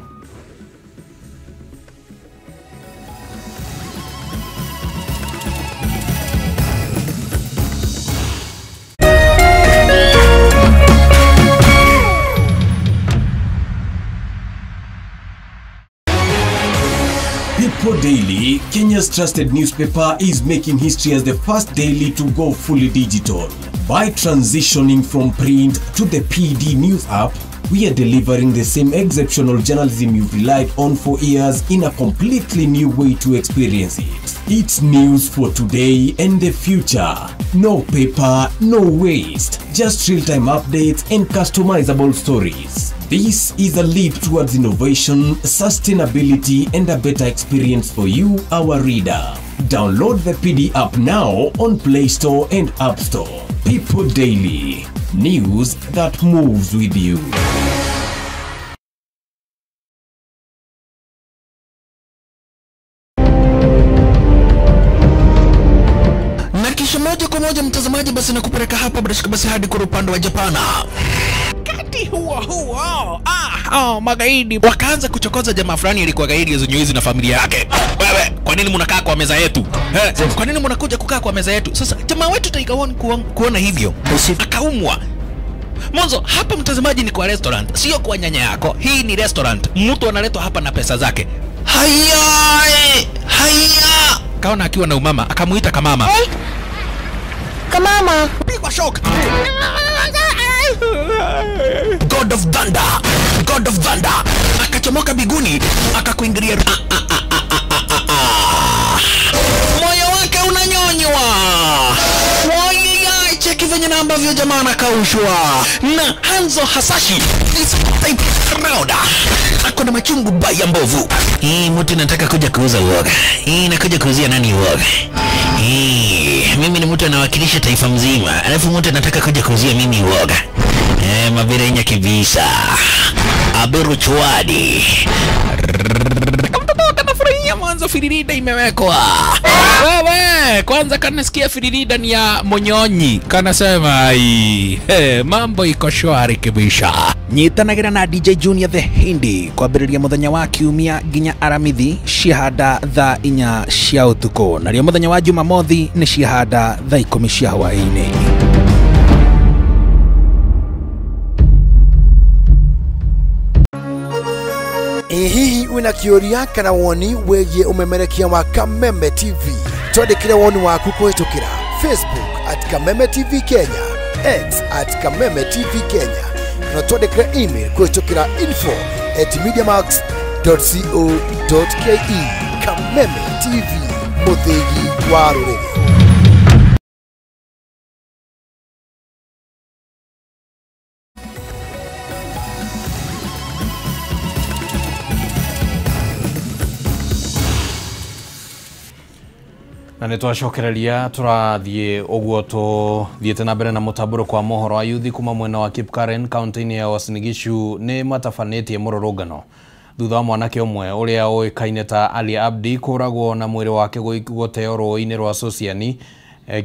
[SPEAKER 21] People Daily, Kenya's trusted newspaper, is making history as the first daily to go fully digital. By transitioning from print to the PD News app, we are delivering the same exceptional journalism you've relied on for years in a completely new way to experience it. It's news for today and the future. No paper, no waste. Just real-time updates and customizable stories. This is a leap towards innovation, sustainability, and a better experience for you, our reader. Download the PD app now on Play Store and App Store. People Daily. News that moves with you.
[SPEAKER 3] Moja kwa moja mtazamaji, basi nakupeleka hapa basi hadi kwa upande wa Japana. Kati huo magaidi wakaanza kuchokoza jamaa fulani alikuwa gaidi Zunyuizi na familia yake. Wewe, kwa nini mnakaa kwa meza yetu? Kwa nini mnakuja kukaa kwa meza yetu? Sasa jamaa wetu Tiger One kuona hivyo akaumwa. Mwanzo hapa mtazamaji ni kwa restaurant, sio kwa nyanya yako. Hii ni restaurant. Mtu analetwa hapa na pesa zake. Haya! Kaona akiwa na umama, akamuita kamama. Kamama, pigwa shock. God of Thunder. Akachomoka biguni, akakuingilia. Moyo wake unanyonywa. Cheki venye na ambavyo jamaa anakaushwa. Na Hanzo Hasashi is proud. Ako na machungu baya mbovu. Mtu nataka kuja kuuza uoga. Nakuja kuuzia nani uoga? Mimi ni mtu anawakilisha taifa mzima. Alafu mtu anataka kuja kuuzia mimi uoga. Mabirenya kibisa. Aberu chwadi. Kanafurahia mwanzo firirida imewekwa. Wewe, kwanza kanasikia firirida ni ya Monyonyi. Kanasema mambo iko shwari kibisha. Nyitanagira na DJ Junior the Hindi kwa biriria muthenya wa kiumia ginya aramithi shihada tha inya cia utuko. Na rio muthenya wa Jumamothi ni shihada tha 10 cia hwaini.
[SPEAKER 27] Hihi wina kioria kana woni wegie umemerekia wa Kameme TV. Twandikire woni waku kuhitukira Facebook @Kameme TV Kenya, X @Kameme TV Kenya. Na twandikire email kuhitukira info@mediamax.co.ke. Kameme TV, muthigi wa ruriri.
[SPEAKER 1] Na nitwacokereria turathie uguo tuthiete na mbere na mutaburo kwa mohoro wa yuthi kuma mwena wa Kipkaren county ya Uasin Gishu ni matafanetie mururungano thutha wa mwanake umwe uria oikaine ta Ali Abdi kuragwo na mwiri wake guteo rũĩ-inĩ rwa Sociani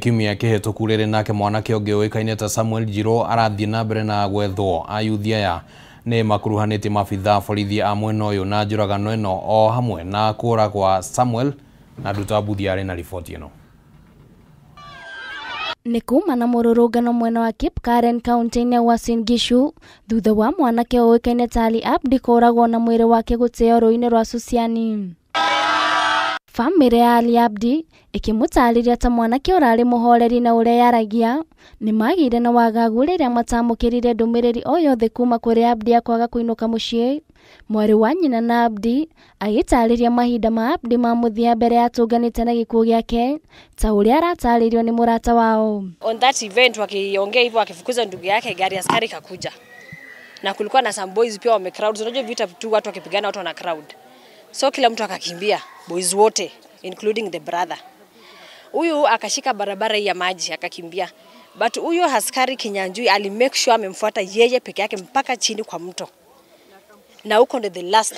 [SPEAKER 1] kiumia kihituku riri nake mwanake ungi oikaine ta Samuel Jiro arathie na mbere na gwethwo ayuthi aya ni makuruhanĩtie mabitha borithi a mwena ũyũ na njũragano ĩno o hamwe na kũra kwa Samuel na Nduta Buthi arĩ na riboti ĩno.
[SPEAKER 13] Nĩ kuma na mũrũrũngano mwena wa Kipkaren county ya Uasin Gishu thutha wa mwanake ũĩkaine ta Ali Abdi kũragwo na mwĩrĩ wake gũteo rũĩ-inĩ rwa Sociani. Famĩlĩ ya Ali Abdi ĩkĩmũtarĩria ta mwanake ũrarĩ mũhoreri na ũrĩa yaragia nĩ magĩire na wagagu rĩrĩa matamũkĩrire ndũmĩrĩri o yothe kuma kũrĩ Abdi akwaga kũinũka mũciĩ. Mwarĩ wa nyina na Abdi agĩtarĩria mahinda ma Abdi ma mũthia mbere ya tũnganĩte na gĩkuũ gĩake ta ũrĩa aratarĩrio nĩ mũrata wao.
[SPEAKER 22] On that event wakiongea hivyo akifukuza ndugu yake gari askari kakuja. Na kulikuwa na some boys pia wame crowd. Unajua vita tu watu wakipigana watu wana crowd. So kila mtu akakimbia, boys wote including the brother. Huyu akashika barabara ya maji akakimbia. But huyu askari Kinyanjui ali make sure amemfuata yeye peke yake mpaka chini kwa mto. Na huko ndo the last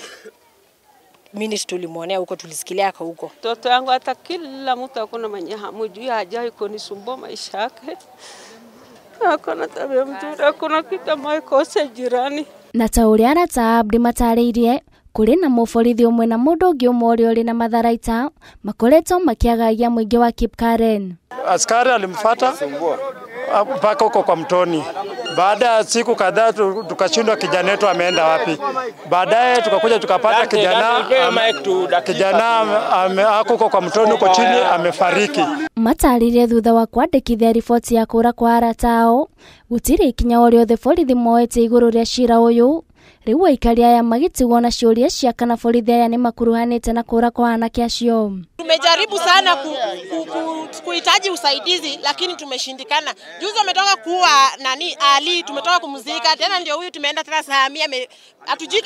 [SPEAKER 22] minute tulimwonea huko, tulisikilia kwa huko.
[SPEAKER 23] Mtoto yangu hata kila mtu hakuna mwenye hamjui, hajai kunisumbua maisha yake. Hakuna tabia mzuri, hakuna kitu maikosa jirani.
[SPEAKER 13] Na ta ũrĩa arata Abdi matarĩirie kũrĩ na mũborithi ũmwe na mũndũ ũngĩ ũmwe ũrĩa ũrĩ na matharaita makoretwo makĩagagia mũingĩ wa Kipkaren.
[SPEAKER 15] Askari alimfuata mpaka huko kwa mtoni. Baada ya siku kadhaa tukashindwa kijana wetu ameenda wapi. Baadaye tukakuja tukapata kijana ako huko kwa mtoni huko chini amefariki.
[SPEAKER 13] Matarĩirie thutha wa kwandĩkithia riboti ya kũra kwa arata ao gũtirĩ ikinya o rĩothe borithi moete igũrũ rĩa cira ũyũ riu aikari aya magitigwo na ciuria cia kana borithi aya ni makuruhanite na kura kwa anake acio.
[SPEAKER 2] Tumejaribu sana kuhitaji usaidizi lakini tumeshindikana. Juzi ametoka kuwa Ali, tumetoka kumzika tena, ndio huyu tumeenda tena Samia, hatujui